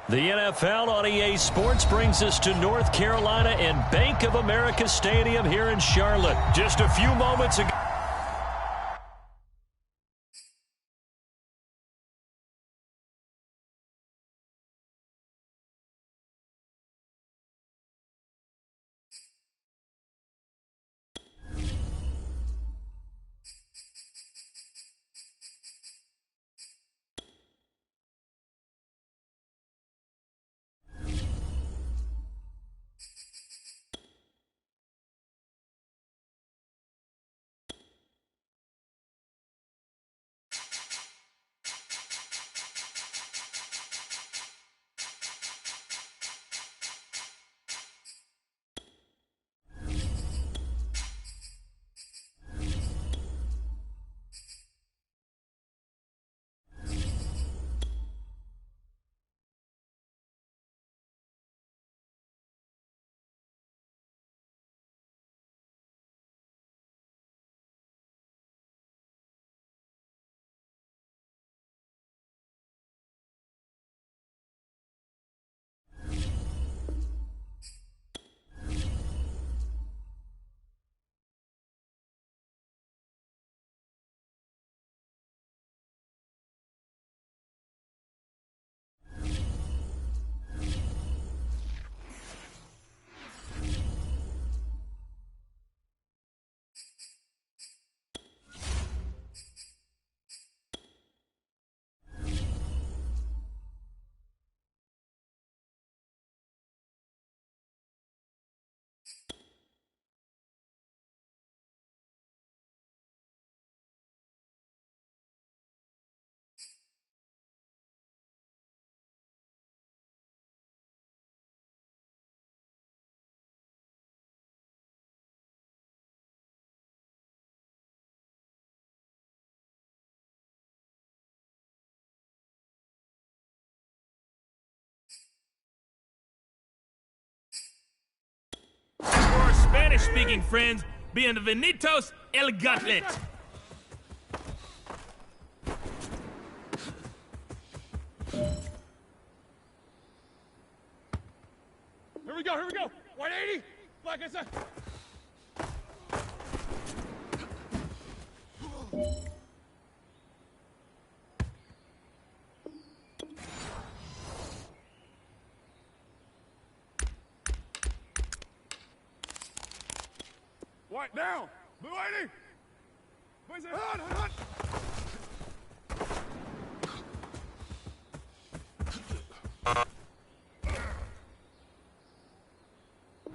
The NFL on EA Sports brings us to North Carolina and Bank of America Stadium here in Charlotte. Just a few moments ago. For our Spanish-speaking friends, bienvenidos el gauntlet. Here we go, 180, like I said. White down, blue 80. Where's it? Hut.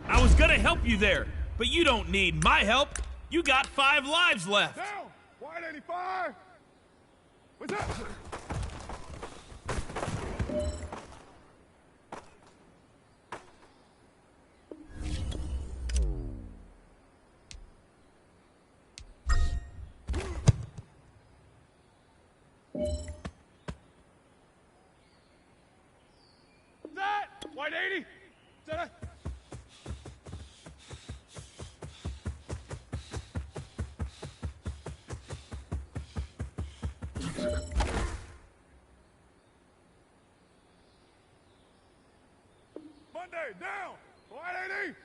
I was gonna help you there, but you don't need my help. You got 5 lives left. Down, white 85. What's up? White 80! Set Monday, down! White 80!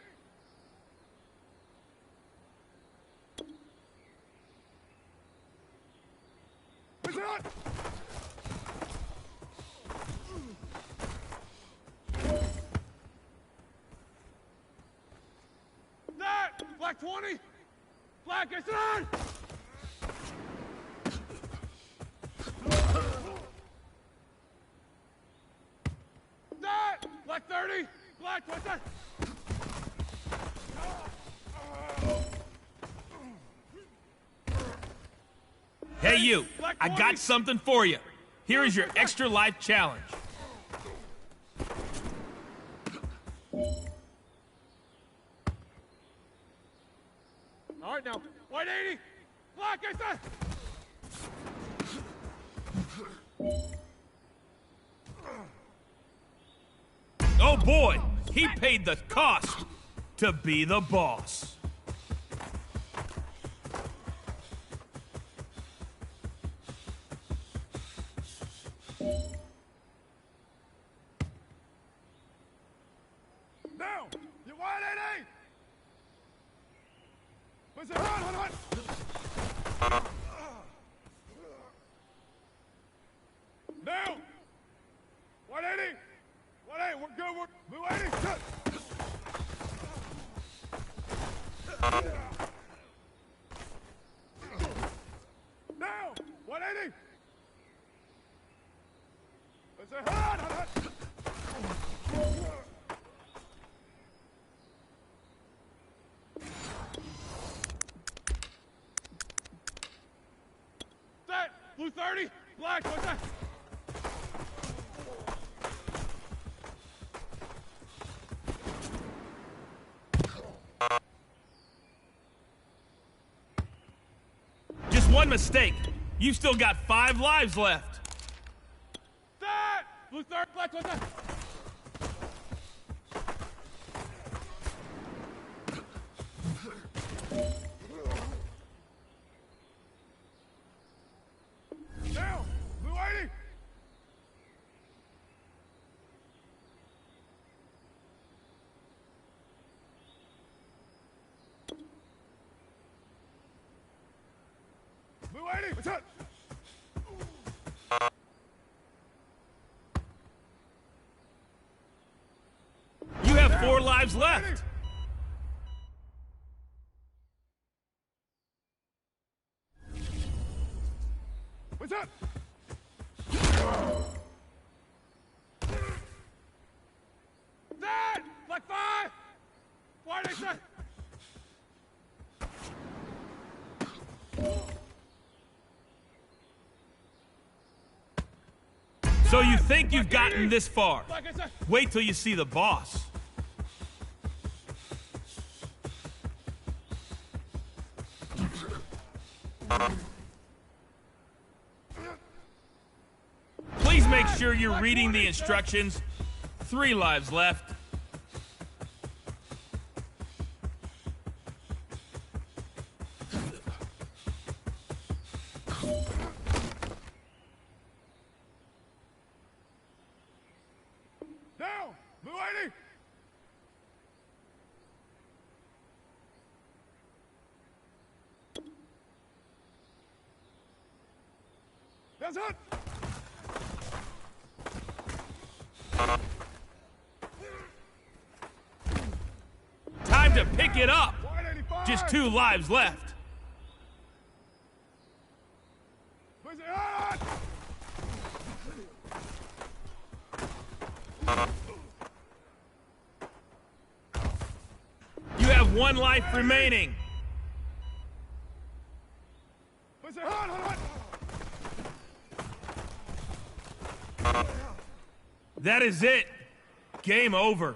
Push it on! Black 20! Black, it's on! That! Black 30! Black, what's that? Hey you, I got something for you. Here is your extra life challenge. All right now, white 80! Black, I said! Oh boy, he paid the cost to be the boss. What's it? Hot. Now! 180! 180, we're good, we're 180! Now! 180! Let's say hot! Set! Blue 30! Black, what's that? Just one mistake. You've still got 5 lives left. Set! Blue 30, black, what's that? Now! Blue 80! Blue 80, what's up? You have 4 lives left. What's up? Set! Black 5! White 8 set! So you think you've gotten this far. Wait till you see the boss. Please make sure you're reading the instructions. 3 lives left. Down! Blue 80! That's it! Time to pick it up. 185! Just 2 lives left. Where's it at? You have 1 life remaining. Where's it at? That is it. Game over.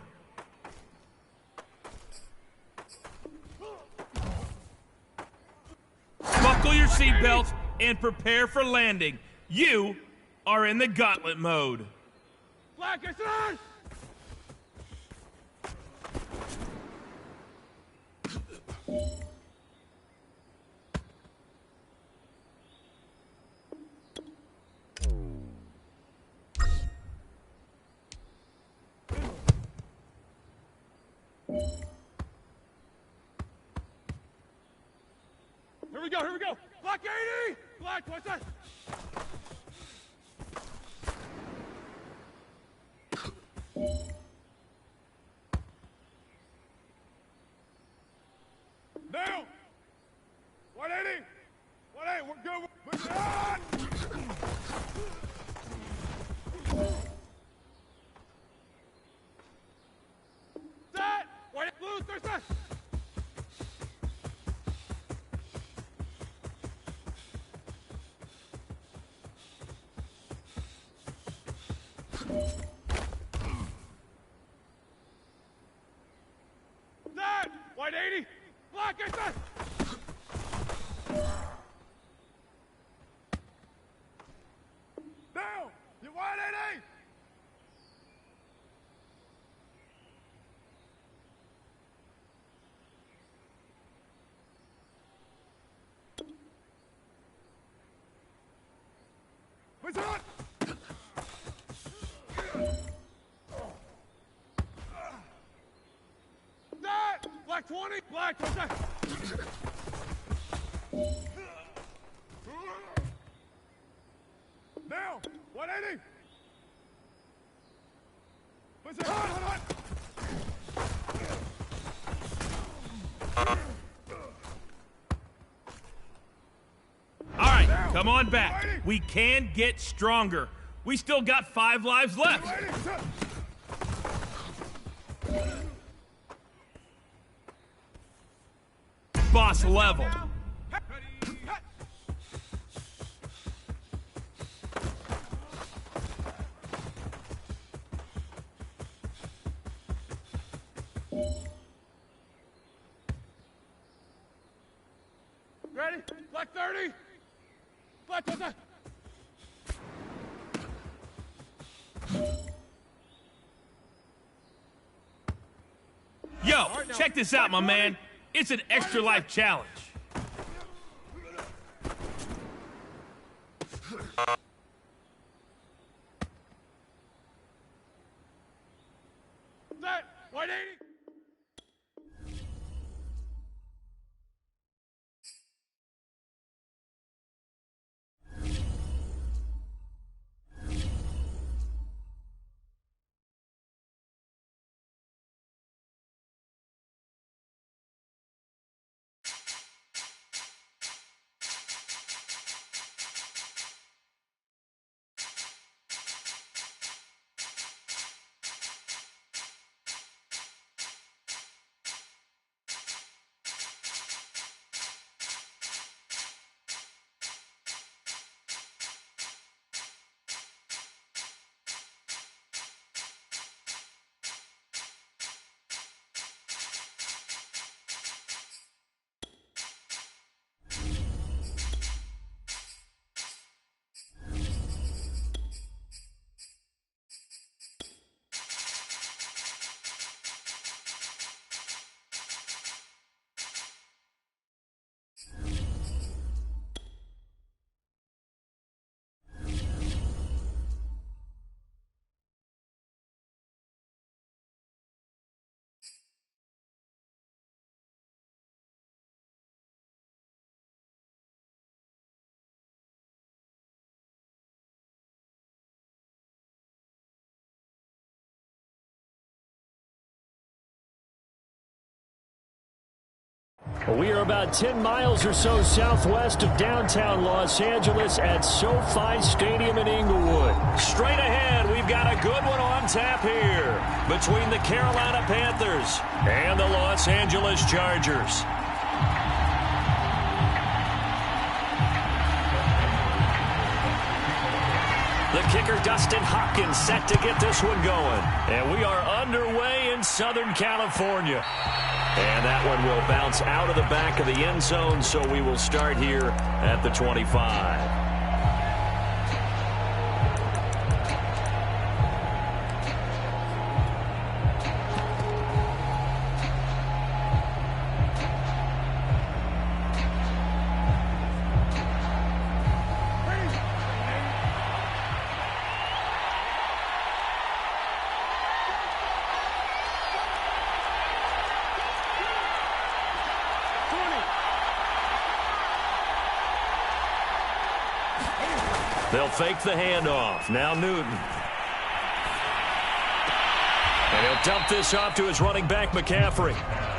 Buckle your seatbelt and prepare for landing. You are in the gauntlet mode. Black, I said! Here we go! Black 80! Black, what's that? Now! 180! 180, we're good! Where's it at? Set! White, blue, there's that! Set! White 80! Black, I said! Down! You white 80! What's that? That! Black 20! Black, what's that? Now, 180. Push it hard. All right, come on back. We can get stronger. We still got 5 lives left. Boss level. Ready? Black 30. Black 30. Yo, check this out, my man. It's an extra life challenge. Set. 180. We are about 10 miles or so southwest of downtown Los Angeles at SoFi Stadium in Inglewood. Straight ahead, we've got a good one on tap here between the Carolina Panthers and the Los Angeles Chargers. The kicker, Dustin Hopkins, set to get this one going. And we are underway in Southern California. And that one will bounce out of the back of the end zone, so we will start here at the 25. They'll fake the handoff. Now Newton. And he'll dump this off to his running back, McCaffrey.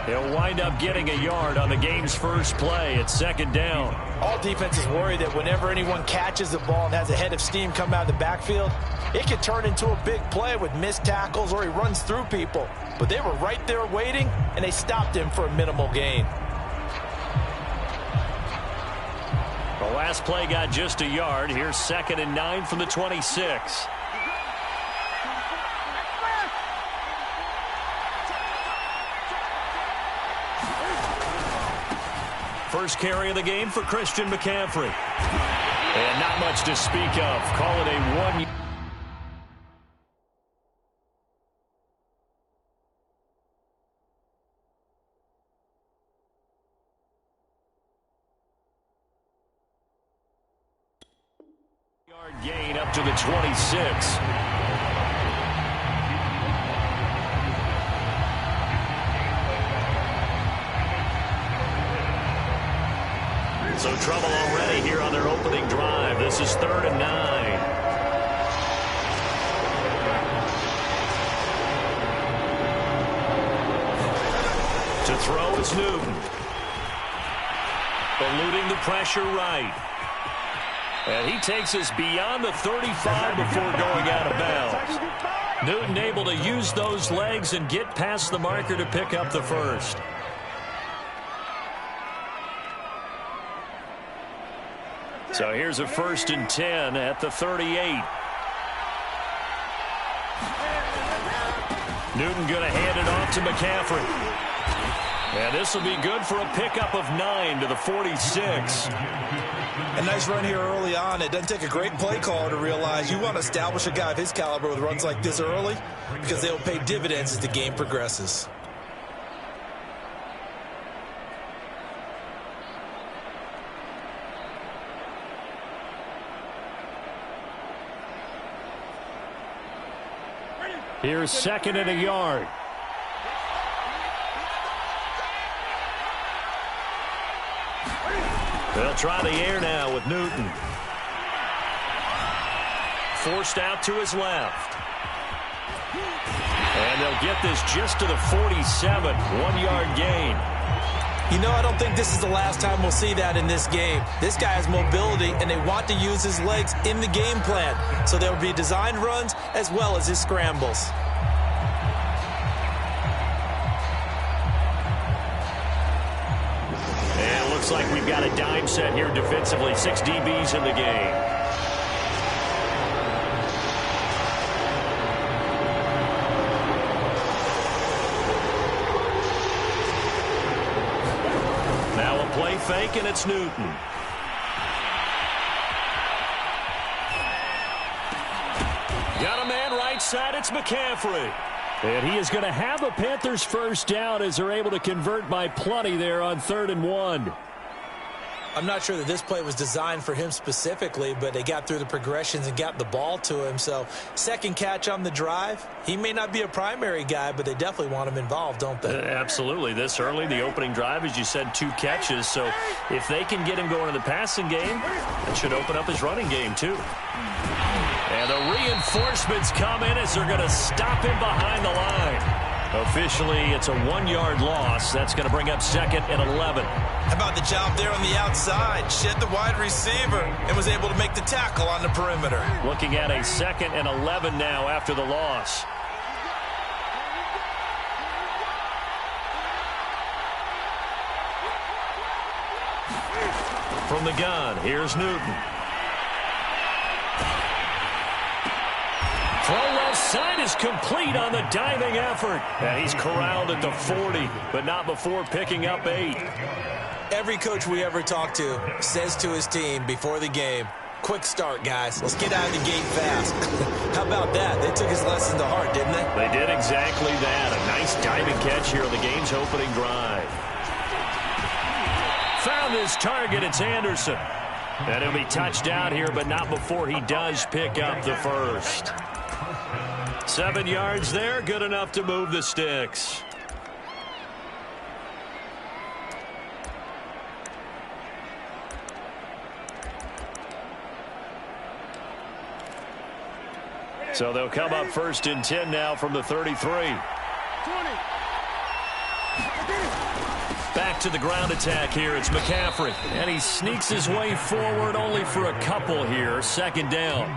He'll wind up getting a yard on the game's first play. It's second down. All defenses worry that whenever anyone catches the ball and has a head of steam come out of the backfield, it could turn into a big play with missed tackles or he runs through people. But they were right there waiting, and they stopped him for a minimal gain. The last play got just a yard. Here's 2nd and 9 from the 26. First carry of the game for Christian McCaffrey. And not much to speak of. Call it a 1. Yard gain up to the 26. So trouble already here on their opening drive. This is 3rd and 9. To throw is Newton. Eluding the pressure right. And he takes us beyond the 35 before going out of bounds. Newton able to use those legs and get past the marker to pick up the first. So here's a 1st and 10 at the 38. Newton going to hand it off to McCaffrey. And this will be good for a pickup of 9 to the 46. A nice run here early on. It doesn't take a great play caller to realize you want to establish a guy of his caliber with runs like this early because they'll pay dividends as the game progresses. Here's 2nd and a yard. They'll try the air now with Newton. Forced out to his left. And they'll get this just to the 47, 1-yard gain. You know, I don't think this is the last time we'll see that in this game. This guy has mobility, and they want to use his legs in the game plan. So there will be designed runs as well as his scrambles. And it looks like we've got a dime set here defensively. 6 DBs in the game. Play fake, and it's Newton. Got a man right side, it's McCaffrey. And he is going to have a Panthers first down as they're able to convert by plenty there on 3rd and 1. I'm not sure that this play was designed for him specifically, but they got through the progressions and got the ball to him. So, second catch on the drive. He may not be a primary guy, but they definitely want him involved, don't they? Absolutely. This early, the opening drive, as you said, 2 catches. So, if they can get him going in the passing game, that should open up his running game, too. And the reinforcements come in as they're going to stop him behind the line. Officially, it's a 1-yard loss. That's going to bring up 2nd and 11. How about the job there on the outside? Shed the wide receiver and was able to make the tackle on the perimeter. Looking at a 2nd and 11 now after the loss. From the gun, here's Newton. Throw left side is complete on the diving effort. And he's corralled at the 40, but not before picking up 8. Every coach we ever talk to says to his team before the game, quick start, guys. Let's get out of the gate fast. How about that? They took his lesson to heart, didn't they? They did exactly that. A nice diving catch here on the game's opening drive. Found his target. It's Anderson. And he'll be touched out here, but not before he does pick up the first. 7 yards there, good enough to move the sticks. So they'll come up 1st and 10 now from the 33. 20. Back to the ground attack here. It's McCaffrey. And he sneaks his way forward only for a couple here. 2nd down.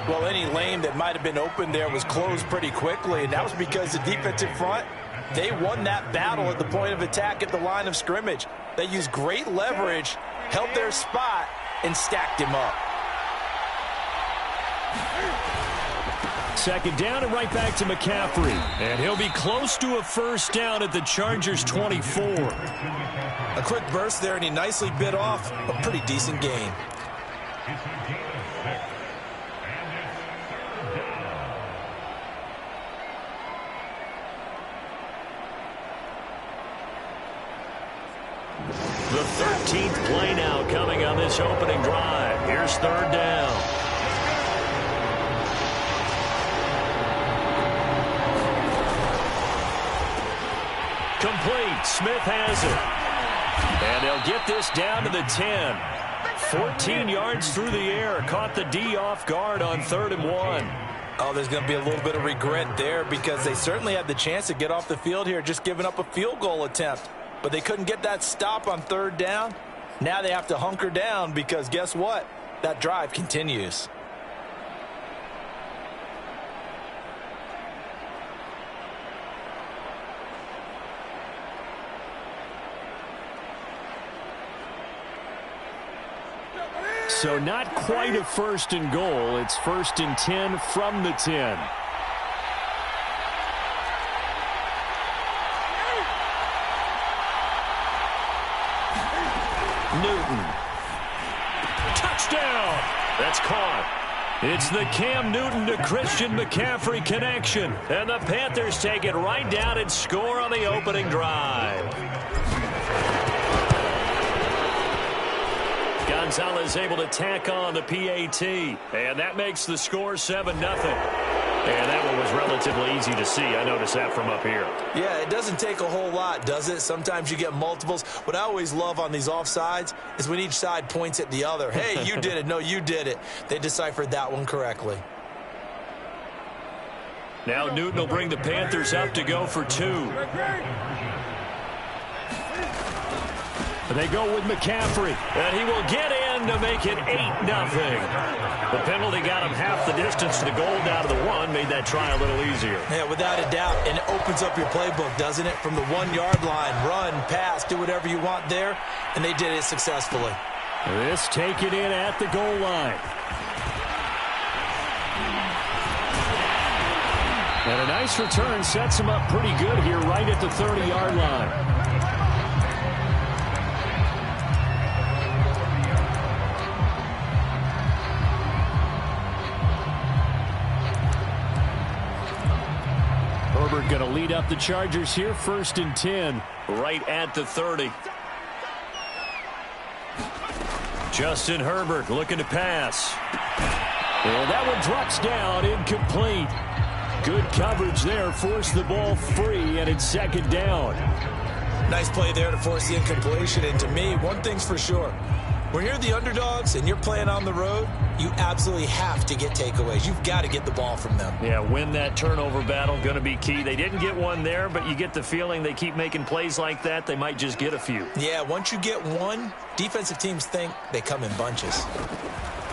Well, any lane that might have been open there was closed pretty quickly, and that was because the defensive front, they won that battle at the point of attack at the line of scrimmage. They used great leverage, held their spot, and stacked him up. 2nd down and right back to McCaffrey. And he'll be close to a first down at the Chargers' 24. A quick burst there, and he nicely bit off a pretty decent gain. The 13th play now coming on this opening drive. Here's 3rd down. Complete. Smith has it. And they'll get this down to the 10. 14 yards through the air. Caught the D off guard on 3rd and 1. Oh, there's going to be a little bit of regret there because they certainly had the chance to get off the field here, just giving up a field goal attempt. But they couldn't get that stop on 3rd down. Now they have to hunker down because guess what? That drive continues. So not quite a 1st and goal. It's 1st and 10 from the 10. Newton. Touchdown. That's caught. It's the Cam Newton to Christian McCaffrey connection. And the Panthers take it right down and score on the opening drive. Gonzalez able to tack on the PAT. And that makes the score 7-0. And that one was relatively easy to see. I noticed that from up here. Yeah, it doesn't take a whole lot, does it? Sometimes you get multiples. What I always love on these offsides is when each side points at the other. Hey, you did it. No, you did it. They deciphered that one correctly. Now Newton will bring the Panthers up to go for 2. They go with McCaffrey, and he will get in to make it 8-0. The penalty got him half the distance to the goal down to the 1, made that try a little easier. Yeah, without a doubt, and it opens up your playbook, doesn't it? From the 1-yard line, run, pass, do whatever you want there, and they did it successfully. This taken in at the goal line. And a nice return sets him up pretty good here right at the 30-yard line. Herbert going to lead up the Chargers here, 1st and 10, right at the 30. Justin Herbert looking to pass. And that one drops down, incomplete. Good coverage there, forced the ball free, and it's 2nd down. Nice play there to force the incompletion, and to me, one thing's for sure. When you're the underdogs and you're playing on the road, you absolutely have to get takeaways. You've got to get the ball from them. Yeah, win that turnover battle, going to be key. They didn't get one there, but you get the feeling they keep making plays like that, they might just get a few. Yeah, once you get one, defensive teams think they come in bunches.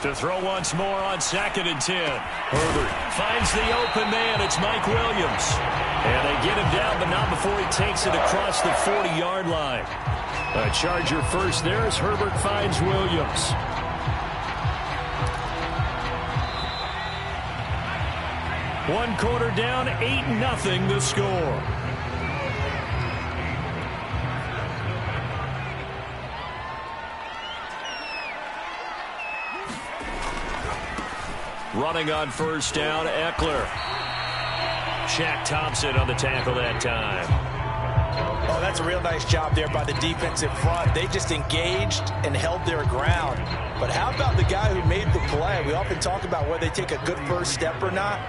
To throw once more on 2nd and 10. Herbert finds the open man. It's Mike Williams. And they get him down, but not before he takes it across the 40-yard line. A Charger first there as Herbert finds Williams. One quarter down, 8-0 the score. Running on 1st down, Eckler. Shaq Thompson on the tackle that time. Oh, that's a real nice job there by the defensive front. They just engaged and held their ground. But how about the guy who made the play? We often talk about whether they take a good first step or not.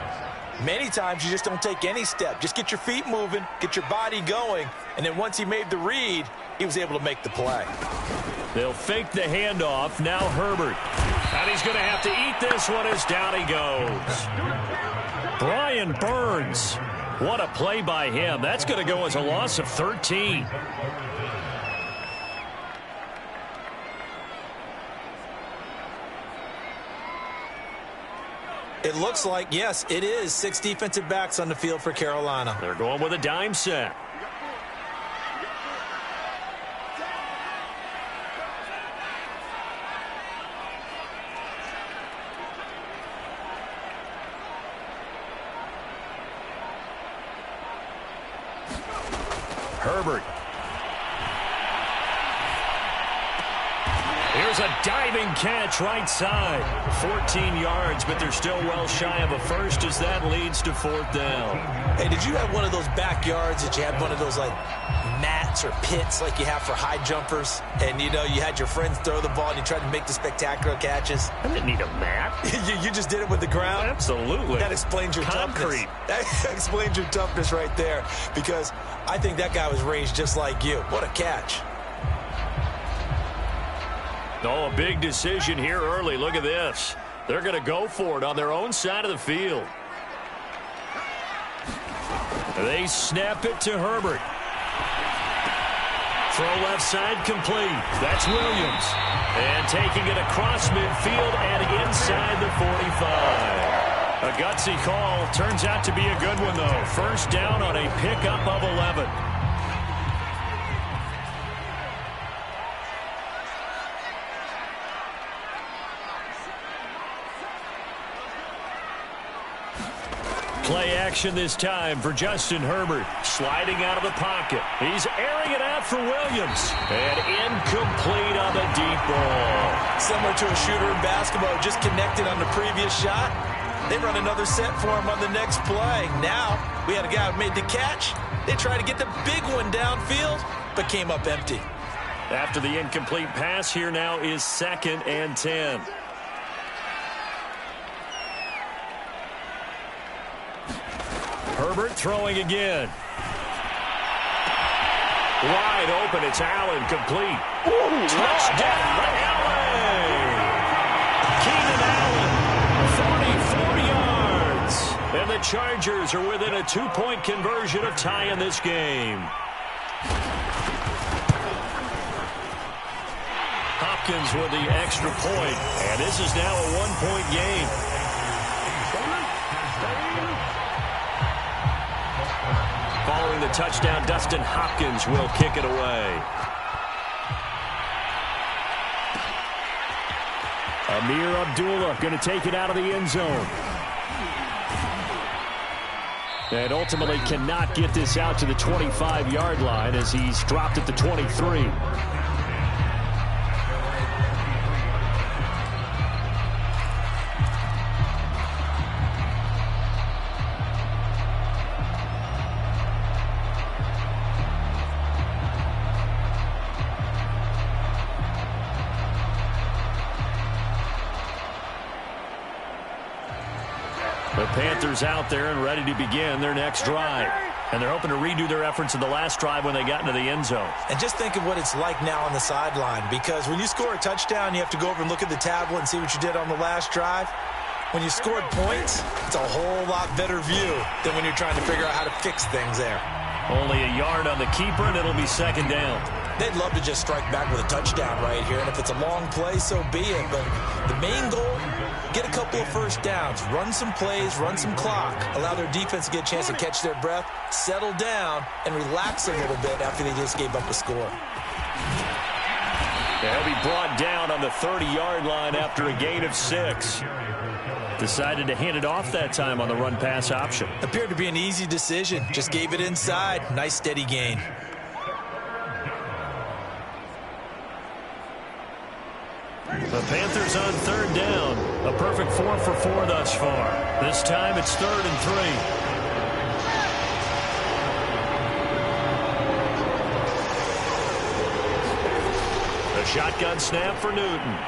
Many times you just don't take any step. Just get your feet moving, get your body going, and then once he made the read, he was able to make the play. They'll fake the handoff. Now Herbert. And he's going to have to eat this one as down he goes. Brian Burns. What a play by him. That's going to go as a loss of 13. It looks like, yes, it is 6 defensive backs on the field for Carolina. They're going with a dime set. Herbert. Here's a diving catch right side. 14 yards, but they're still well shy of a first as that leads to 4th down. Hey, did you have one of those backyards that you had one of those like mats or pits like you have for high jumpers? And, you know, you had your friends throw the ball and you tried to make the spectacular catches? I didn't need a mat. you just did it with the ground? Absolutely. That explains your concrete. Toughness. That explains your toughness right there because I think that guy was raised just like you. What a catch. Oh, a big decision here early. Look at this. They're going to go for it on their own side of the field. They snap it to Herbert. Throw left side complete. That's Williams. And taking it across midfield and inside the 45. A gutsy call. Turns out to be a good one, though. First down on a pickup of 11. Play action this time for Justin Herbert. Sliding out of the pocket. He's airing it out for Williams. And incomplete on the deep ball. Similar to a shooter in basketball, just connected on the previous shot. They run another set for him on the next play. Now, we had a guy who made the catch. They tried to get the big one downfield, but came up empty. After the incomplete pass, here now is 2nd and 10. Herbert throwing again. Wide open. It's Allen, complete. Ooh, touchdown, Allen! Keenan Allen, 44 yards. And the Chargers are within a 2-point conversion of tying this game. Hopkins with the extra point. And this is now a 1-point game. Following the touchdown, Dustin Hopkins will kick it away. Amir Abdullah going to take it out of the end zone. And ultimately cannot get this out to the 25-yard line as he's dropped at the 23. The Panthers out there and ready to begin their next drive. And they're hoping to redo their efforts in the last drive when they got into the end zone. And just think of what it's like now on the sideline, because when you score a touchdown, you have to go over and look at the tablet and see what you did on the last drive. When you scored points, it's a whole lot better view than when you're trying to figure out how to fix things there. Only a yard on the keeper, and it'll be 2nd down. They'd love to just strike back with a touchdown right here, and if it's a long play, so be it. But the main goal, get a couple of first downs, run some plays, run some clock, allow their defense to get a chance to catch their breath, settle down, and relax a little bit after they just gave up a score. They'll be brought down on the 30-yard line after a gain of 6. Decided to hand it off that time on the run-pass option. Appeared to be an easy decision. Just gave it inside. Nice, steady gain. The Panthers on 3rd down. A perfect 4 for 4 thus far. This time it's 3rd and 3. A shotgun snap for Newton.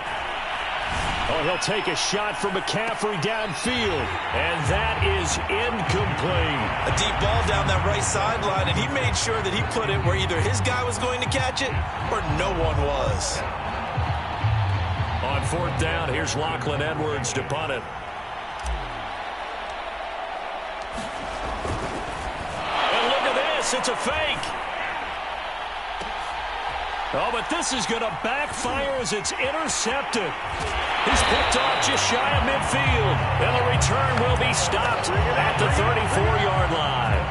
Oh, he'll take a shot from McCaffrey downfield. And that is incomplete. A deep ball down that right sideline, and he made sure that he put it where either his guy was going to catch it or no one was. On 4th down, here's Lachlan Edwards to punt it. And look at this. It's a fake. Oh, but this is going to backfire as it's intercepted. He's picked off just shy of midfield. And the return will be stopped at the 34-yard line.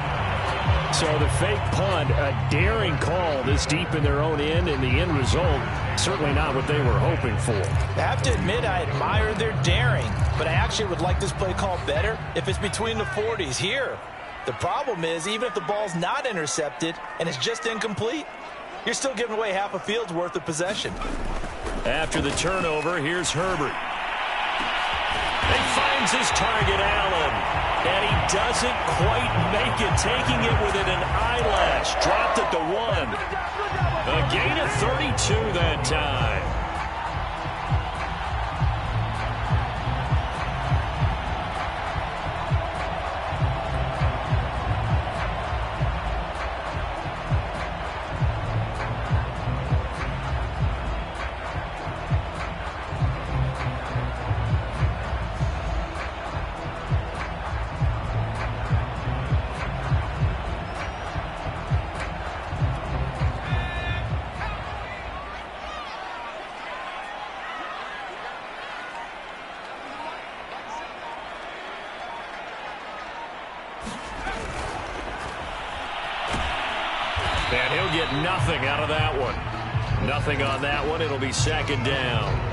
So the fake punt, a daring call this deep in their own end, and the end result, certainly not what they were hoping for. I have to admit, I admire their daring, but I actually would like this play called better if it's between the 40s here. The problem is, even if the ball's not intercepted and it's just incomplete, you're still giving away half a field's worth of possession. After the turnover, here's Herbert. He finds his target, Allen. And he doesn't quite make it, taking it within an eyelash. Dropped at the 1. A gain of 32 that time. Nothing out of that one. Nothing on that one. It'll be second down.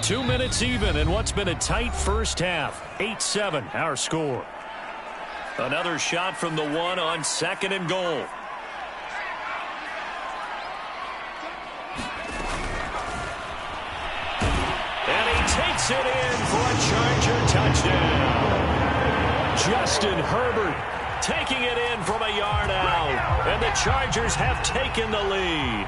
Two minutes even in what's been a tight first half. 8-7 our score. Another shot from the one on second and goal. And he takes it in for a Charger touchdown. Justin Herbert taking it in from a yard out. And the Chargers have taken the lead.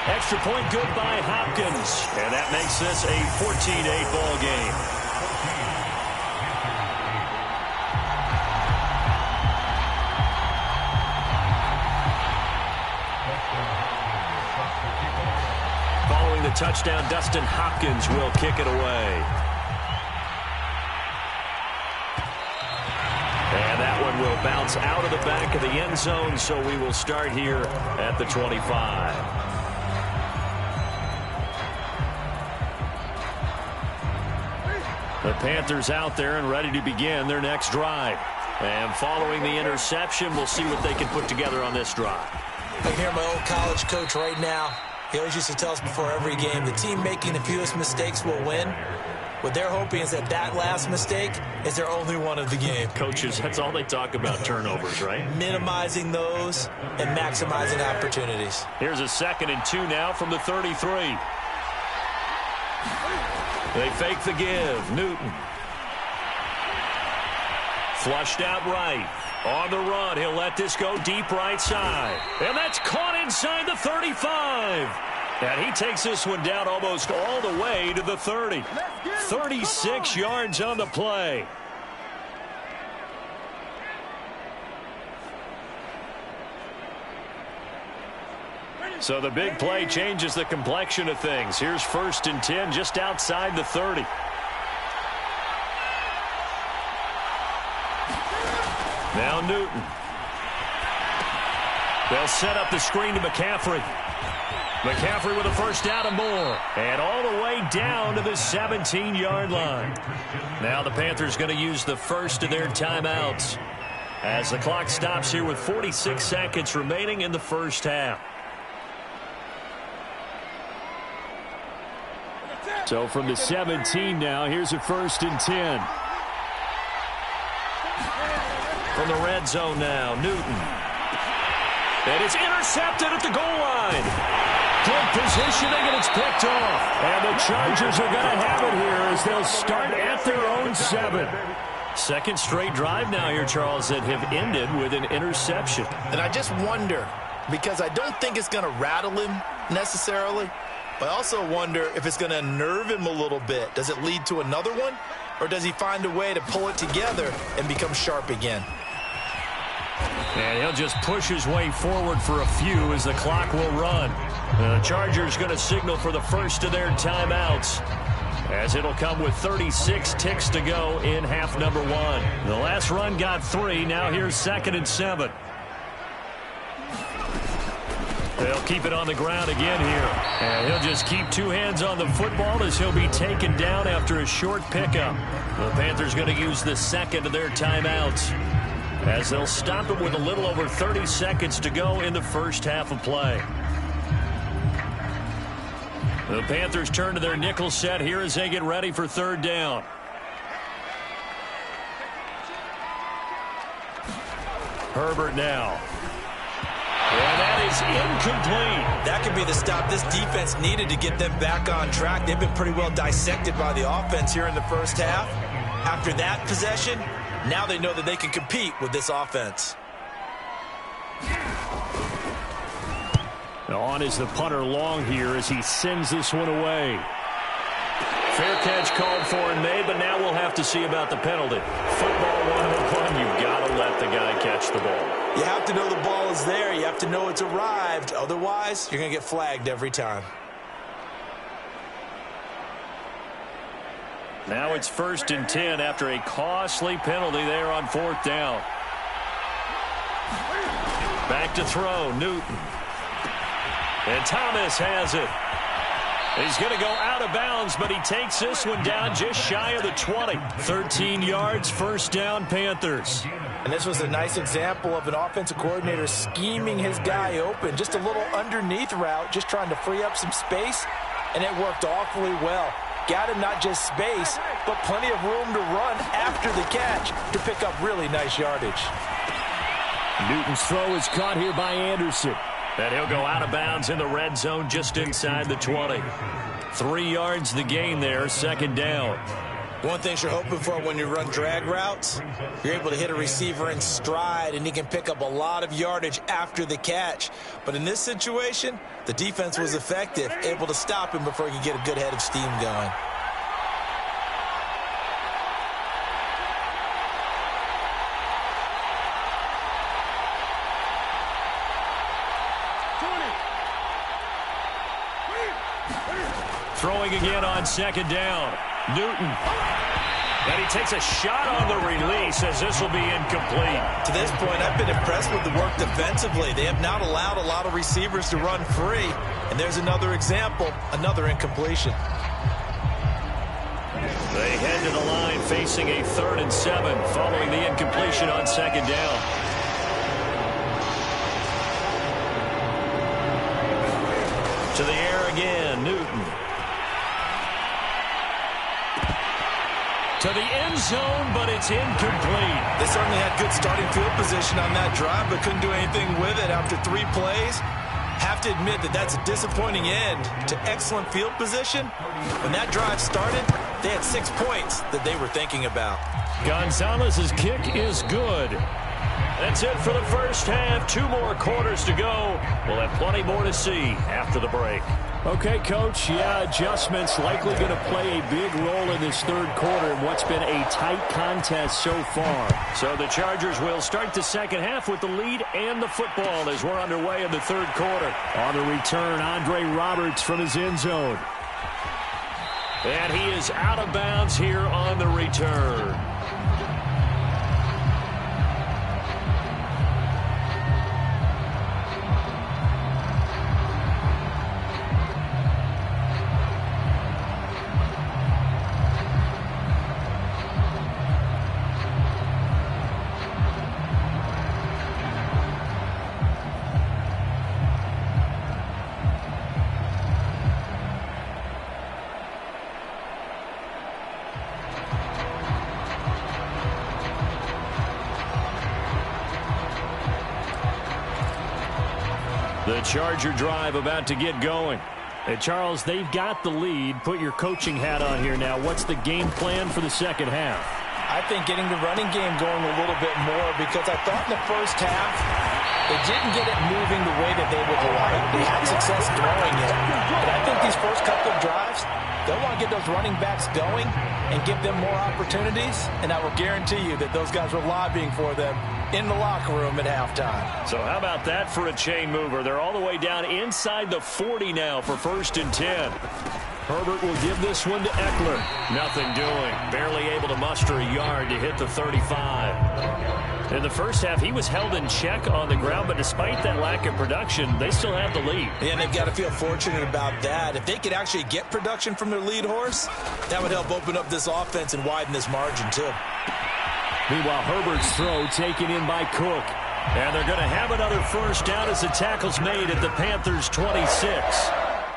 Extra point good by Hopkins. And that makes this a 14-8 ball game. Following the touchdown, Dustin Hopkins will kick it away. And that one will bounce out of the back of the end zone, so we will start here at the 25. The Panthers out there and ready to begin their next drive. And following the interception, we'll see what they can put together on this drive. I can hear my old college coach right now. He always used to tell us before every game, the team making the fewest mistakes will win. What they're hoping is that that last mistake is their only one of the game. Coaches, that's all they talk about, turnovers, right? Minimizing those and maximizing opportunities. Here's a 2nd and 2 now from the 33. They fake the give. Newton. Flushed out right. On the run, he'll let this go deep right side. And that's caught inside the 35. And he takes this one down almost all the way to the 30. 36 yards on the play. So the big play changes the complexion of things. Here's 1st and 10 just outside the 30. Now Newton. They'll set up the screen to McCaffrey. McCaffrey with a first down and more. And all the way down to the 17-yard line. Now the Panthers going to use the first of their timeouts as the clock stops here with 46 seconds remaining in the first half. So from the 17 now, here's a 1st and 10. From the red zone now, Newton. And it's intercepted at the goal line. Good positioning, and it's picked off. And the Chargers are going to have it here as they'll start at their own 7. Second straight drive now here, Charles, that have ended with an interception. And I just wonder, because I don't think it's going to rattle him necessarily, but I also wonder if it's going to unnerve him a little bit. Does it lead to another one? Or does he find a way to pull it together and become sharp again? And he'll just push his way forward for a few as the clock will run. The Chargers going to signal for the first of their timeouts, as it'll come with 36 ticks to go in half number 1. The last run got 3. Now here's 2nd and 7. They'll keep it on the ground again here. And he'll just keep 2 hands on the football as he'll be taken down after a short pickup. The Panthers going to use the second of their timeouts, as they'll stop him with a little over 30 seconds to go in the first half of play. The Panthers turn to their nickel set here as they get ready for 3rd down. Herbert now. And that is incomplete. That could be the stop this defense needed to get them back on track. They've been pretty well dissected by the offense here in the first half. After that possession, now they know that they can compete with this offense. On is the punter long here as he sends this one away. Fair catch called for and made, but now we'll have to see about the penalty. Football 101, you've got to let the guy catch the ball. You have to know the ball is there. You have to know it's arrived. Otherwise, you're going to get flagged every time. Now it's 1st and 10 after a costly penalty there on 4th down. Back to throw, Newton. And Thomas has it. He's going to go out of bounds, but he takes this one down just shy of the 20. 13 yards, first down, Panthers. And this was a nice example of an offensive coordinator scheming his guy open. Just a little underneath route, just trying to free up some space, and it worked awfully well. Got him not just space, but plenty of room to run after the catch to pick up really nice yardage. Newton's throw is caught here by Anderson. And he'll go out of bounds in the red zone just inside the 20. 3 yards the gain there, second down. One thing you're hoping for when you run drag routes, you're able to hit a receiver in stride, and he can pick up a lot of yardage after the catch. But in this situation, the defense was effective, able to stop him before he could get a good head of steam going. Throwing again on second down. Newton. And he takes a shot on the release as this will be incomplete. To this point, I've been impressed with the work defensively. They have not allowed a lot of receivers to run free. And there's another example, another incompletion. They head to the line facing a 3rd and 7 following the incompletion on second down. To the air again, Newton. To the end zone, but it's incomplete. They certainly had good starting field position on that drive, but couldn't do anything with it after 3 plays. Have to admit that that's a disappointing end to excellent field position. When that drive started, they had 6 points that they were thinking about. Gonzalez's kick is good. That's it for the first half. 2 more quarters to go. We'll have plenty more to see after the break. Okay, Coach, adjustments likely going to play a big role in this 3rd quarter in what's been a tight contest so far. So the Chargers will start the second half with the lead and the football as we're underway in the 3rd quarter. On the return, Andre Roberts from his end zone. And he is out of bounds here on the return. The Charger drive about to get going. Hey, Charles, they've got the lead. Put your coaching hat on here now. What's the game plan for the second half? I think getting the running game going a little bit more, because I thought in the first half they didn't get it moving the way that they would like. They had success throwing it. But I think these first couple of drives, they'll want to get those running backs going and give them more opportunities. And I will guarantee you that those guys were lobbying for them in the locker room at halftime. So how about that for a chain mover? They're all the way down inside the 40 now for 1st and 10. Herbert will give this one to Eckler. Nothing doing. Barely able to muster a yard to hit the 35. In the first half, he was held in check on the ground, but despite that lack of production, they still have the lead. And they've got to feel fortunate about that. If they could actually get production from their lead horse, that would help open up this offense and widen this margin too. Meanwhile, Herbert's throw taken in by Cook. And they're going to have another first down as the tackle's made at the Panthers' 26.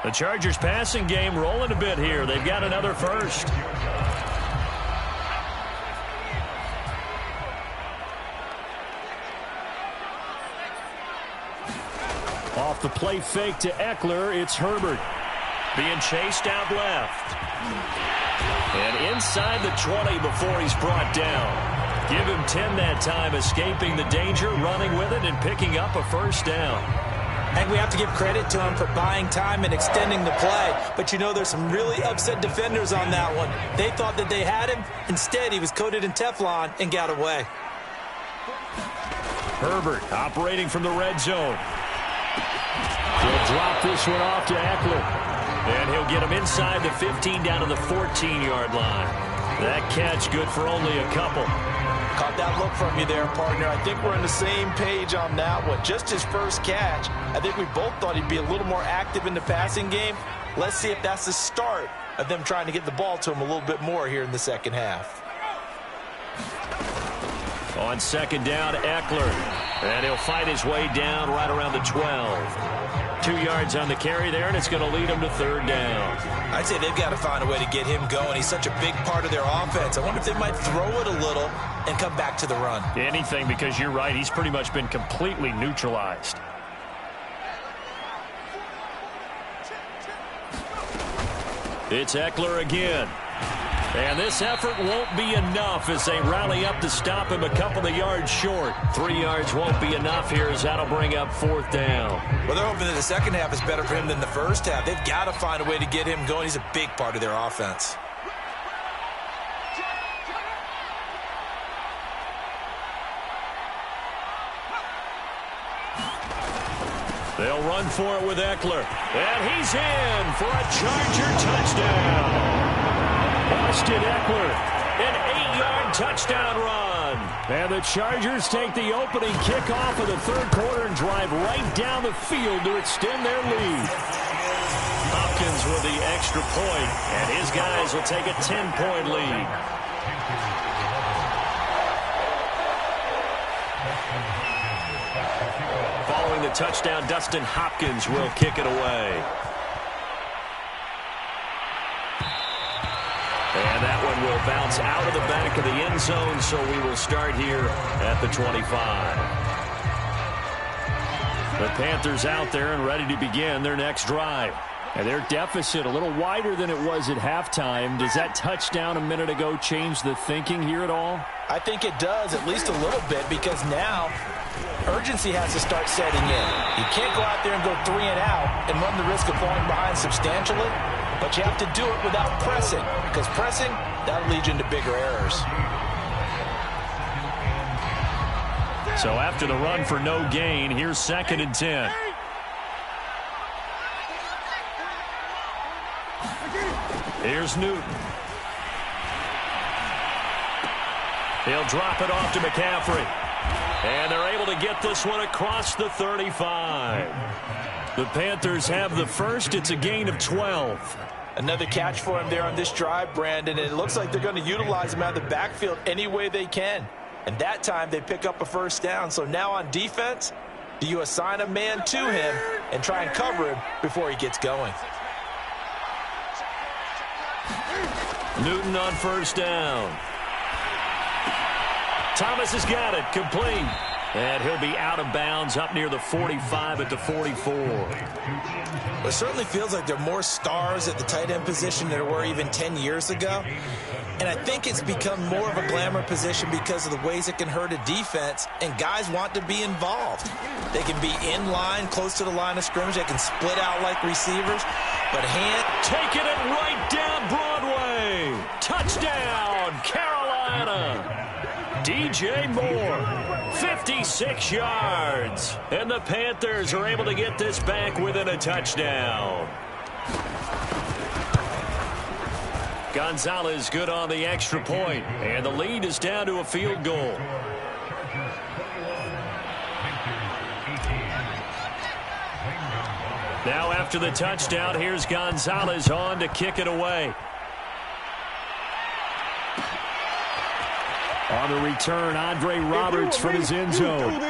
The Chargers passing game rolling a bit here. They've got another first. Off the play fake to Eckler, it's Herbert. Being chased out left. And inside the 20 before he's brought down. Give him 10 that time, escaping the danger, running with it, and picking up a first down. I think we have to give credit to him for buying time and extending the play. But, you know, there's some really upset defenders on that one. They thought that they had him. Instead, he was coated in Teflon and got away. Herbert operating from the red zone. He'll drop this one off to Eckler. And he'll get him inside the 15 down to the 14-yard line. That catch good for only a couple. Caught that look from you there, partner. I think we're on the same page on that one. Just his first catch. I think we both thought he'd be a little more active in the passing game. Let's see if that's the start of them trying to get the ball to him a little bit more here in the second half. On second down, Eckler. And he'll fight his way down right around the 12. 2 yards on the carry there, and it's going to lead him to third down. I'd say they've got to find a way to get him going. He's such a big part of their offense. I wonder if they might throw it a little and come back to the run. Anything, because you're right. He's pretty much been completely neutralized. It's Eckler again. And this effort won't be enough as they rally up to stop him a couple of yards short. 3 yards won't be enough here as that'll bring up fourth down. Well, they're hoping that the second half is better for him than the first half. They've got to find a way to get him going. He's a big part of their offense. They'll run for it with Eckler. And he's in for a Charger touchdown. Austin Eckler, an 8-yard touchdown run. And the Chargers take the opening kickoff of the third quarter and drive right down the field to extend their lead. Hopkins with the extra point, and his guys will take a 10-point lead. Following the touchdown, Dustin Hopkins will kick it away. And that one will bounce out of the back of the end zone, so we will start here at the 25. The Panthers out there and ready to begin their next drive. And their deficit a little wider than it was at halftime. Does that touchdown a minute ago change the thinking here at all? I think it does, at least a little bit, because now urgency has to start setting in. You can't go out there and go 3 and out and run the risk of falling behind substantially, but you have to do it without pressing, because pressing, that'll lead you into bigger errors. So after the run for no gain, here's 2nd and 10. Here's Newton. He'll drop it off to McCaffrey. And they're able to get this one across the 35. The Panthers have the first. It's a gain of 12. Another catch for him there on this drive, Brandon, and it looks like they're going to utilize him out of the backfield any way they can. And that time they pick up a first down. So now on defense, do you assign a man to him and try and cover him before he gets going? Newton on first down. Thomas has got it, complete. And he'll be out of bounds up near the 45 at the 44. It certainly feels like there are more stars at the tight end position than there were even 10 years ago. And I think it's become more of a glamour position because of the ways it can hurt a defense, and guys want to be involved. They can be in line, close to the line of scrimmage. They can split out like receivers. But taking it right down Broadway. Touchdown, Carolina. DJ Moore, 56 yards. And the Panthers are able to get this back within a touchdown. Gonzalez good on the extra point, and the lead is down to a field goal. Now after the touchdown, here's Gonzalez on to kick it away. On the return, Andre Roberts from his end zone.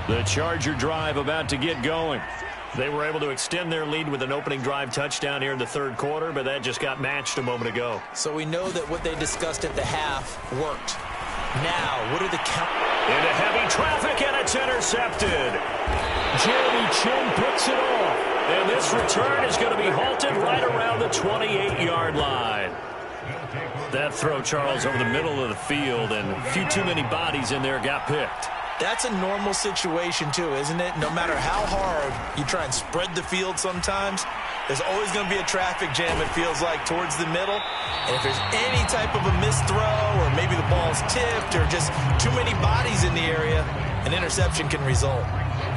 The Charger drive about to get going. They were able to extend their lead with an opening drive touchdown here in the third quarter, but that just got matched a moment ago. So we know that what they discussed at the half worked. Now, what are the into heavy traffic, and it's intercepted. Jeremy Chin picks it off. And this return is going to be halted right around the 28-yard line. That throw, Charles, over the middle of the field, and a few too many bodies in there got picked. That's a normal situation, too, isn't it? No matter how hard you try and spread the field sometimes, there's always going to be a traffic jam, it feels like, towards the middle. And if there's any type of a missed throw, or maybe the ball's tipped, or just too many bodies in the area, an interception can result.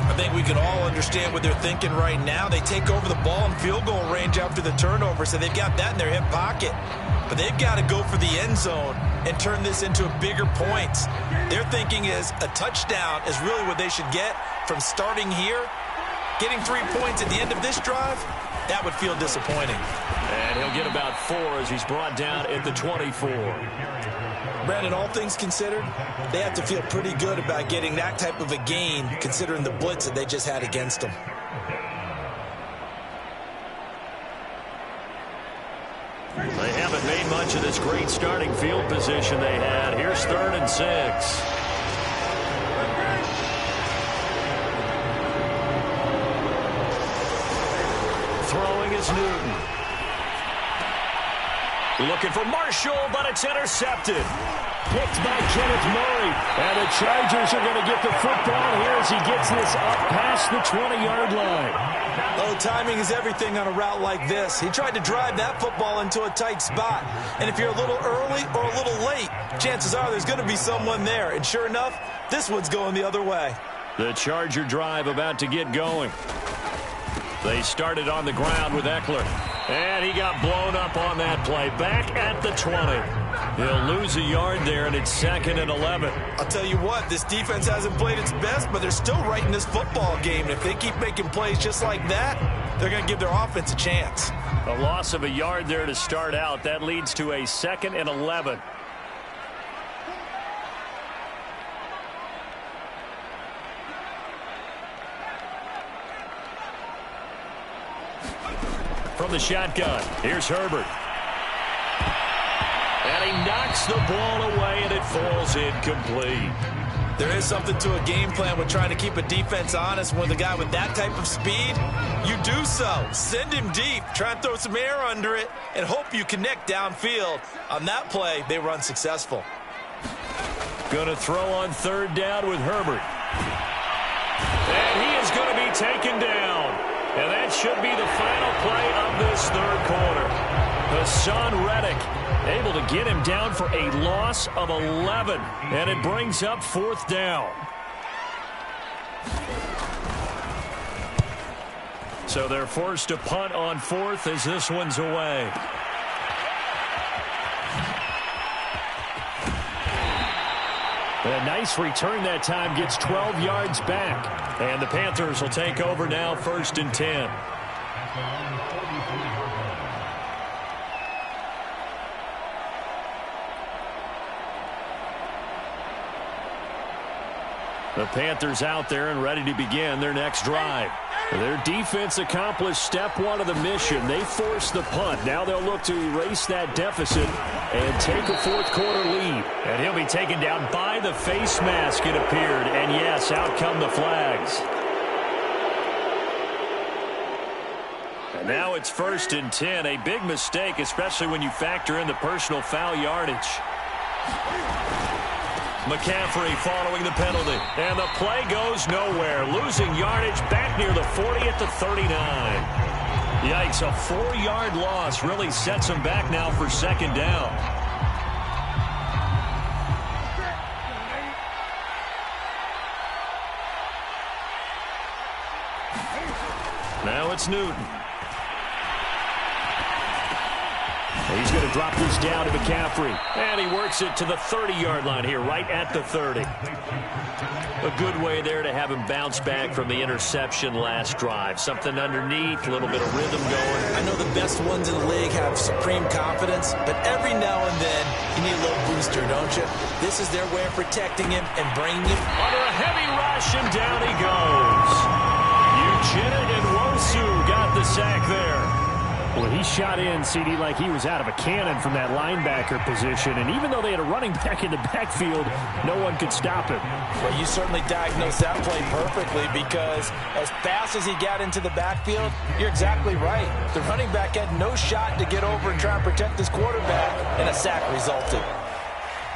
I think we can all understand what they're thinking right now. They take over the ball in field goal range after the turnover, so they've got that in their hip pocket. But they've got to go for the end zone and turn this into bigger points. Their thinking is a touchdown is really what they should get from starting here. Getting 3 points at the end of this drive, that would feel disappointing. And he'll get about 4 as he's brought down at the 24. Brandon, all things considered, they have to feel pretty good about getting that type of a gain considering the blitz that they just had against them. They haven't made much of this great starting field position they had. Here's 3rd and 6. Throwing is Newton. Looking for Marshall, but it's intercepted. Picked by Kenneth Murray. And the Chargers are going to get the football here as he gets this up past the 20-yard line. Oh, timing is everything on a route like this. He tried to drive that football into a tight spot. And if you're a little early or a little late, chances are there's going to be someone there. And sure enough, this one's going the other way. The Charger drive about to get going. They started on the ground with Eckler. And he got blown up on that play. Back at the 20. He'll lose a yard there, and it's 2nd and 11. I'll tell you what, this defense hasn't played its best, but they're still right in this football game. And if they keep making plays just like that, they're going to give their offense a chance. A loss of a yard there to start out. That leads to a 2nd and 11. From the shotgun, here's Herbert. And he knocks the ball away, and it falls incomplete. There is something to a game plan with trying to keep a defense honest. With a guy with that type of speed, you do so. Send him deep, try and throw some air under it, and hope you connect downfield. On that play, they were unsuccessful. Going to throw on 3rd down with Herbert. And he is going to be taken down. And that should be the final play of this 3rd quarter. Hassan Reddick able to get him down for a loss of 11. And it brings up 4th down. So they're forced to punt on 4th as this one's away. A nice return that time, gets 12 yards back. And the Panthers will take over now, 1st and 10. The Panthers out there and ready to begin their next drive. Their defense accomplished step 1 of the mission. They forced the punt. Now they'll look to erase that deficit and take a 4th quarter lead. And he'll be taken down by the face mask, it appeared. And yes, out come the flags. And now it's 1st and 10. A big mistake, especially when you factor in the personal foul yardage. McCaffrey following the penalty. And the play goes nowhere. Losing yardage back near the 40 at the 39. Yikes, a 4-yard loss really sets him back now for 2nd down. Now it's Newton. He's going to drop this down to McCaffrey. And he works it to the 30-yard line here, right at the 30. A good way there to have him bounce back from the interception last drive. Something underneath, a little bit of rhythm going. I know the best ones in the league have supreme confidence, but every now and then you need a little booster, don't you? This is their way of protecting him and bringing him under a heavy rush, and down he goes. Uchenna and Wosu got the sack there. Well, he shot in, CD, like he was out of a cannon from that linebacker position. And even though they had a running back in the backfield, no one could stop him. Well, you certainly diagnosed that play perfectly, because as fast as he got into the backfield, you're exactly right. The running back had no shot to get over and try and protect his quarterback, and a sack resulted.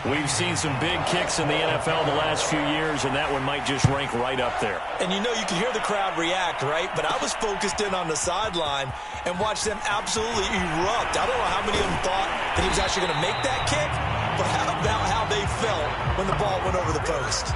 We've seen some big kicks in the NFL the last few years, and that one might just rank right up there. And you know, you can hear the crowd react, right? But I was focused in on the sideline and watched them absolutely erupt. I don't know how many of them thought that he was actually going to make that kick, but how about how they felt when the ball went over the post?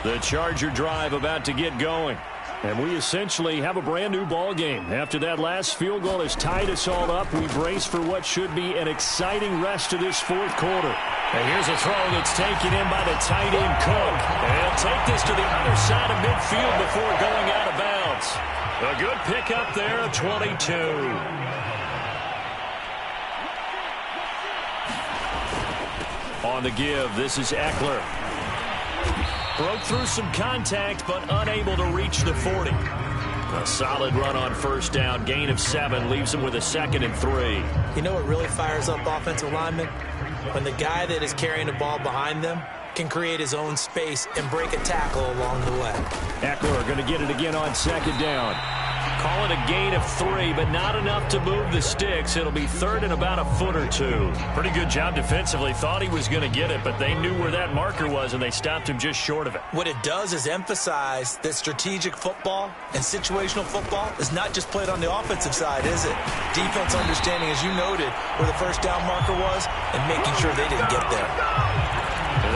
The Charger drive about to get going. And we essentially have a brand-new ball game. After that last field goal has tied us all up, we brace for what should be an exciting rest of this fourth quarter. And here's a throw that's taken in by the tight end, Cook. And he'll take this to the other side of midfield before going out of bounds. A good pickup there of 22. On the give, this is Eckler. Broke through some contact, but unable to reach the 40. A solid run on first down. Gain of 7 leaves him with a 2nd and 3. You know what really fires up offensive linemen? When the guy that is carrying the ball behind them can create his own space and break a tackle along the way. Eckler going to get it again on 2nd down. Call it a gain of 3, but not enough to move the sticks. It'll be 3rd and about a foot or 2. Pretty good job defensively. Thought he was going to get it, but they knew where that marker was, and they stopped him just short of it. What it does is emphasize that strategic football and situational football is not just played on the offensive side, is it? Defense understanding, as you noted, where the first down marker was and making sure they didn't get there.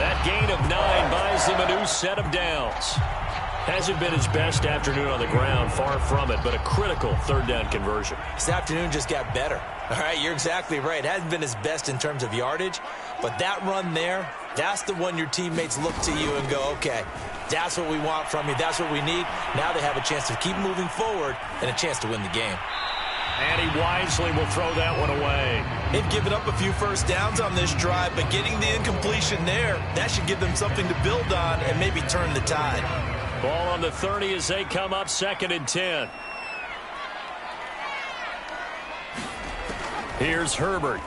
That gain of 9 buys them a new set of downs. Hasn't been his best afternoon on the ground, far from it, but a critical 3rd down conversion. This afternoon just got better. All right, you're exactly right. Hasn't been his best in terms of yardage, but that run there, that's the one your teammates look to you and go, okay, that's what we want from you. That's what we need. Now they have a chance to keep moving forward and a chance to win the game. And he wisely will throw that one away. They've given up a few first downs on this drive, but getting the incompletion there, that should give them something to build on and maybe turn the tide. Ball on the 30 as they come up 2nd and 10. Here's Herbert.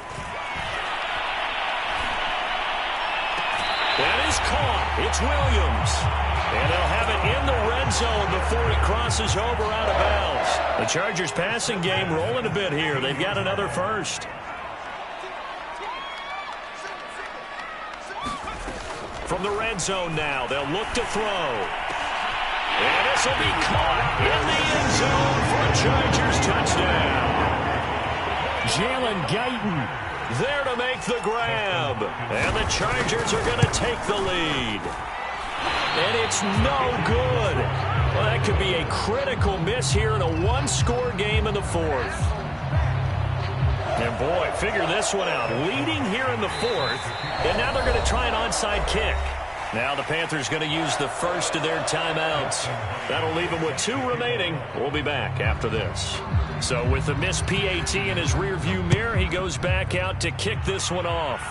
That is caught. It's Williams. And they'll have it in the red zone before he crosses over out of bounds. The Chargers passing game rolling a bit here. They've got another first. From the red zone now, they'll look to throw. And this will be caught in the end zone for a Chargers touchdown. Jalen Guyton there to make the grab. And the Chargers are going to take the lead. And it's no good. Well, that could be a critical miss here in a one-score game in the 4th. And boy, figure this one out. Leading here in the 4th, and now they're going to try an onside kick. Now the Panthers going to use the first of their timeouts. That'll leave them with 2 remaining. We'll be back after this. So with the missed PAT in his rearview mirror, he goes back out to kick this one off.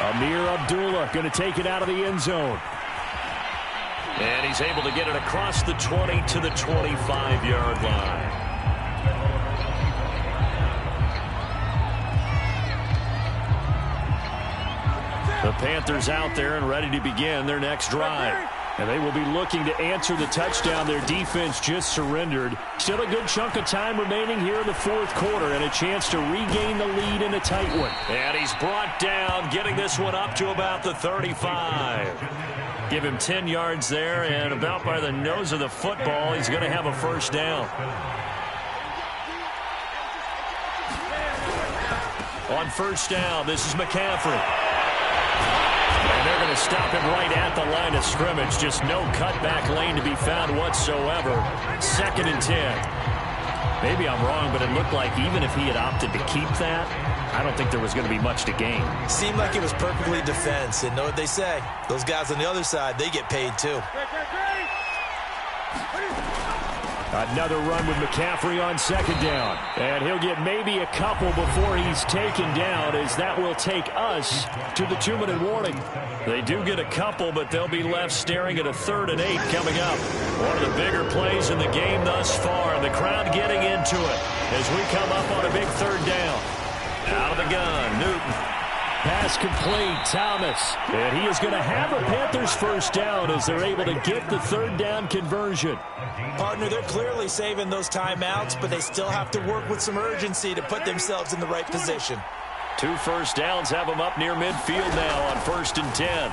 Amir Abdullah going to take it out of the end zone. And he's able to get it across the 20 to the 25-yard line. The Panthers out there and ready to begin their next drive. And they will be looking to answer the touchdown their defense just surrendered. Still a good chunk of time remaining here in the 4th quarter and a chance to regain the lead in a tight one. And he's brought down, getting this one up to about the 35. Give him 10 yards there, and about by the nose of the football, he's going to have a first down. On first down, this is McCaffrey. And they're going to stop him right at the line of scrimmage. Just no cutback lane to be found whatsoever. 2nd and 10. Maybe I'm wrong, but it looked like even if he had opted to keep that, I don't think there was going to be much to gain. Seemed like it was perfectly defense. And know what they say? Those guys on the other side, they get paid too. Another run with McCaffrey on 2nd down. And he'll get maybe a couple before he's taken down, as that will take us to the 2-minute warning. They do get a couple, but they'll be left staring at a 3rd and 8 coming up. One of the bigger plays in the game thus far. The crowd getting into it as we come up on a big 3rd down. Out of the gun, Newton. Pass complete, Thomas. And he is going to have a Panthers first down as they're able to get the 3rd down conversion. Partner, they're clearly saving those timeouts, but they still have to work with some urgency to put themselves in the right position. 2 first downs have them up near midfield now on 1st and 10.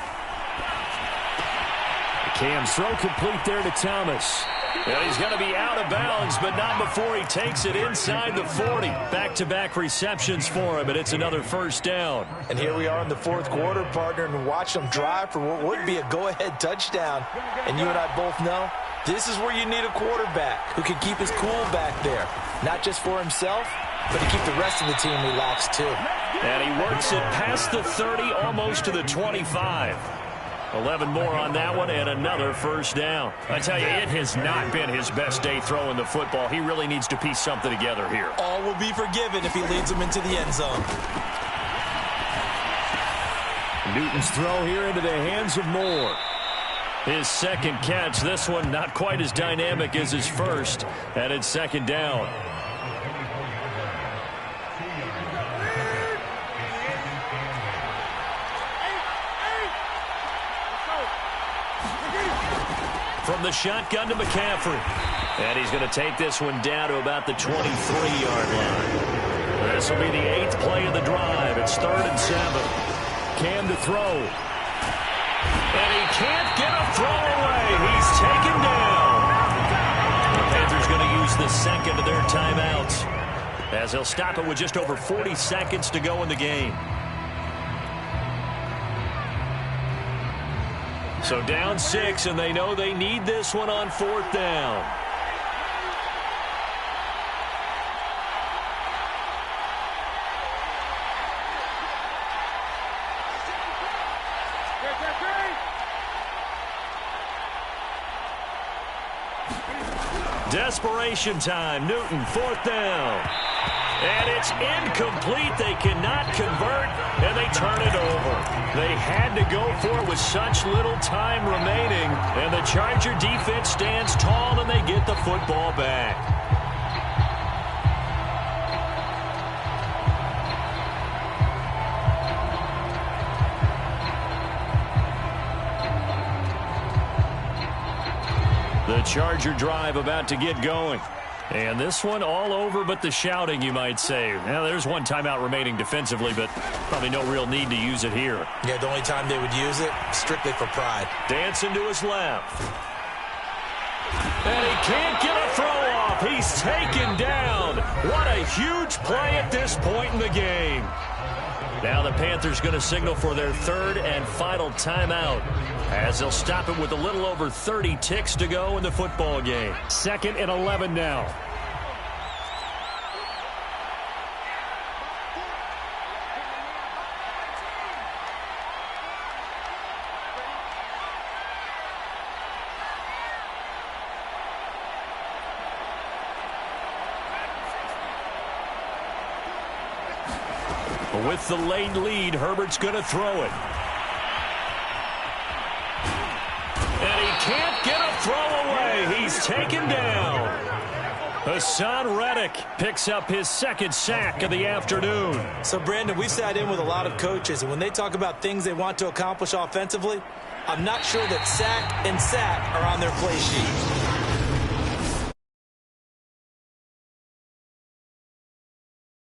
Cam's throw complete there to Thomas. And he's going to be out of bounds, but not before he takes it inside the 40. Back-to-back receptions for him, and it's another first down. And here we are in the fourth quarter, partner, and watch them drive for what would be a go-ahead touchdown. And you and I both know this is where you need a quarterback who can keep his cool back there, not just for himself, but to keep the rest of the team relaxed too. And he works it past the 30, almost to the 25. 11 more on that one, and another first down. I tell you, it has not been his best day throwing the football. He really needs to piece something together here. All will be forgiven if he leads them into the end zone. Newton's throw here into the hands of Moore. His second catch, this one not quite as dynamic as his first, and it's second down. From the shotgun to McCaffrey. And he's going to take this one down to about the 23-yard line. This will be the 8th play of the drive. It's 3rd and 7. Cam to throw. And he can't get a throw away. He's taken down. The Panthers going to use the second of their timeouts, as they'll stop it with just over 40 seconds to go in the game. So down 6, and they know they need this one on 4th down. Desperation time. Newton, 4th down. And it's incomplete. They cannot convert, and they turn it over. They had to go for it with such little time remaining, and the Charger defense stands tall, and they get the football back. The Charger drive about to get going. And this one all over but the shouting, you might say. Now, there's one timeout remaining defensively, but probably no real need to use it here. Yeah, the only time they would use it, strictly for pride. Dancing to his left. And he can't get a throw off. He's taken down. What a huge play at this point in the game. Now the Panthers going to signal for their 3rd and final timeout, as they'll stop it with a little over 30 ticks to go in the football game. 2nd and 11 now. With the late lead, Herbert's going to throw it. And he can't get a throw away. He's taken down. Hassan Reddick picks up his 2nd sack of the afternoon. So, Brandon, we've sat in with a lot of coaches, and when they talk about things they want to accomplish offensively, I'm not sure that sack and sack are on their play sheet.